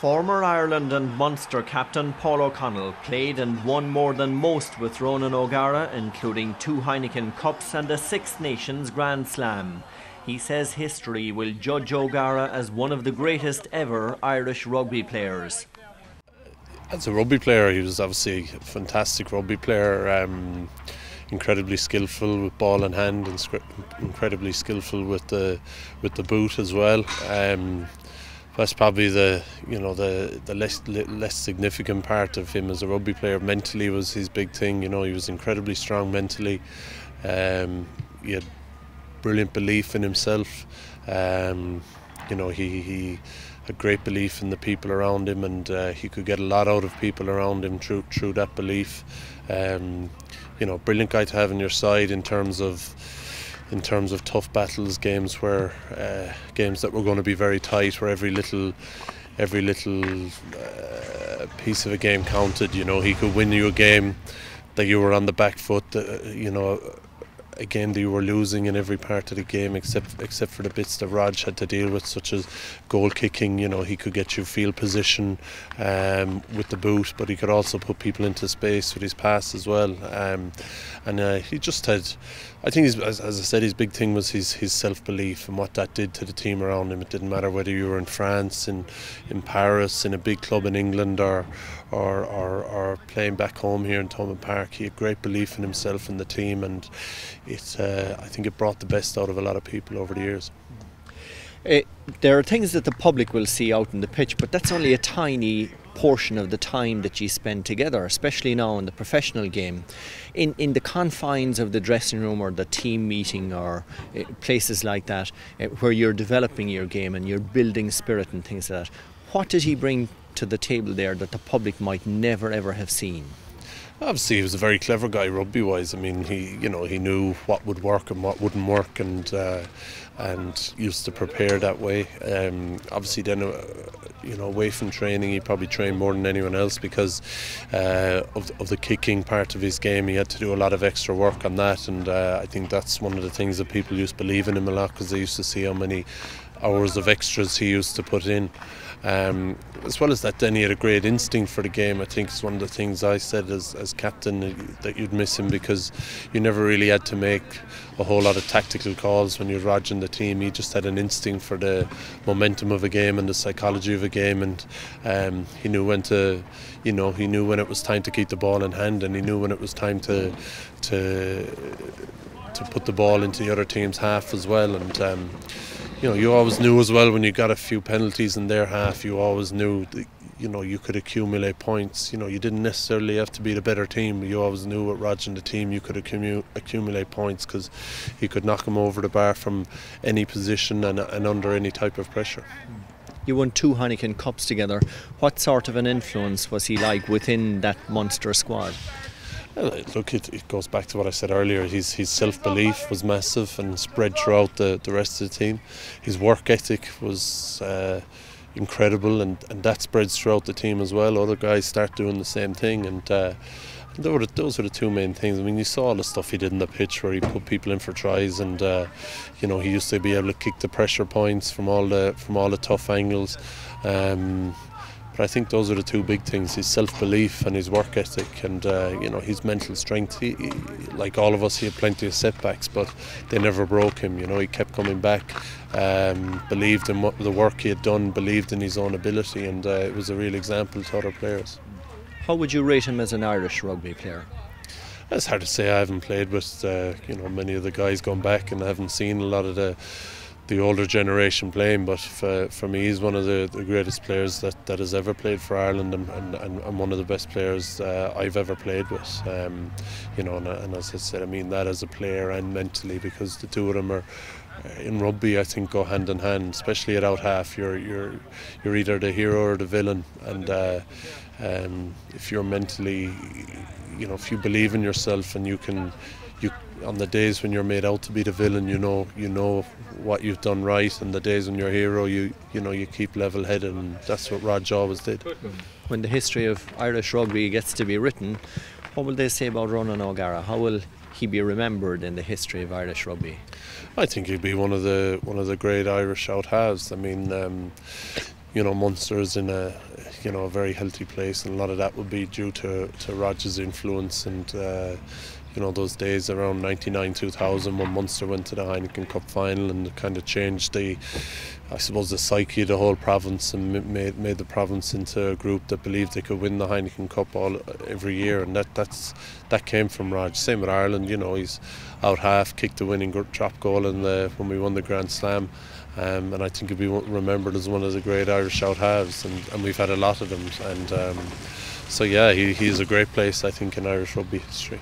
Former Ireland and Munster captain Paul O'Connell played and won more than most with Ronan O'Gara, including 2 Heineken Cups and a Six Nations Grand Slam. He says history will judge O'Gara as one of the greatest ever Irish rugby players. As a rugby player, he was obviously a fantastic rugby player, incredibly skillful with ball in hand and incredibly skillful with the boot as well. That's probably the less significant part of him as a rugby player. Mentally was his big thing. He was incredibly strong mentally. He had brilliant belief in himself. He had great belief in the people around him, and he could get a lot out of people around him through that belief. Brilliant guy to have on your side in terms of tough battles, games that were going to be very tight, where every little piece of a game counted. He could win you a game that you were on the back foot, a game that you were losing in every part of the game except for the bits that Raj had to deal with, such as goal kicking. He could get you field position with the boot, but he could also put people into space with his pass as well. He just had, I think, as I said, his big thing was his self-belief and what that did to the team around him. It didn't matter whether you were in France, in Paris, in a big club in England, or playing back home here in Thomond Park. He had great belief in himself and the team, and I think it brought the best out of a lot of people over the years. There are things that the public will see out in the pitch, but that's only a tiny portion of the time that you spend together, especially now in the professional game. In the confines of the dressing room or the team meeting or places like that, where you're developing your game and you're building spirit and things like that, what did he bring to the table there that the public might never ever have seen? Obviously, he was a very clever guy rugby-wise. I mean, he knew what would work and what wouldn't work, and used to prepare that way. Obviously, then away from training, he probably trained more than anyone else because of the kicking part of his game. He had to do a lot of extra work on that, and I think that's one of the things that people used to believe in him a lot, because they used to see how many hours of extras he used to put in. As well as that, then he had a great instinct for the game. I think it's one of the things I said as captain, that you'd miss him, because you never really had to make a whole lot of tactical calls when you're rodging the team. He just had an instinct for the momentum of a game and the psychology of a game, and he knew when to, he knew when it was time to keep the ball in hand, and he knew when it was time to put the ball into the other team's half as well. And you always knew as well when you got a few penalties in their half, you always knew that, you could accumulate points. You didn't necessarily have to be the better team. You always knew with Raj and the team you could accumulate points, because he could knock them over the bar from any position and under any type of pressure. You won 2 Heineken Cups together. What sort of an influence was he like within that Munster squad? Look, it goes back to what I said earlier. His self-belief was massive and spread throughout the rest of the team. His work ethic was incredible, and that spreads throughout the team as well. Other guys start doing the same thing, and those are the 2 main things. I mean, you saw all the stuff he did in the pitch, where he put people in for tries, and he used to be able to kick the pressure points from all the tough angles. But I think those are the 2 big things: his self-belief and his work ethic, and his mental strength. He, like all of us, he had plenty of setbacks, but they never broke him. He kept coming back, believed in the work he had done, believed in his own ability, and it was a real example to other players. How would you rate him as an Irish rugby player? It's hard to say. I haven't played with many of the guys going back, and I haven't seen a lot of the older generation playing, but for me, he's one of the greatest players that has ever played for Ireland, and one of the best players I've ever played with. And as I said, I mean that as a player and mentally, because the 2 of them are in rugby, I think, go hand in hand, especially at out half. You're either the hero or the villain, and if you're mentally, if you believe in yourself, and you on the days when you're made out to be the villain, you know what you've done right, and the days when you're a hero, you keep level-headed, and that's what Raj always did. When the history of Irish rugby gets to be written, what will they say about Ronan O'Gara? How will he be remembered in the history of Irish rugby? I think he'd be one of the great Irish out halves. I mean, Munster is in a a very healthy place, and a lot of that would be due to Roger's influence and those days around 99, 2000 when Munster went to the Heineken Cup final, and it kind of changed the psyche of the whole province, and made the province into a group that believed they could win the Heineken Cup every year, and that came from Roger. Same with Ireland, he's out half, kicked the winning drop goal when we won the Grand Slam. And I think he'll be remembered as one of the great Irish out halves, and we've had a lot of them. And so yeah, he's a great place, I think, in Irish rugby history.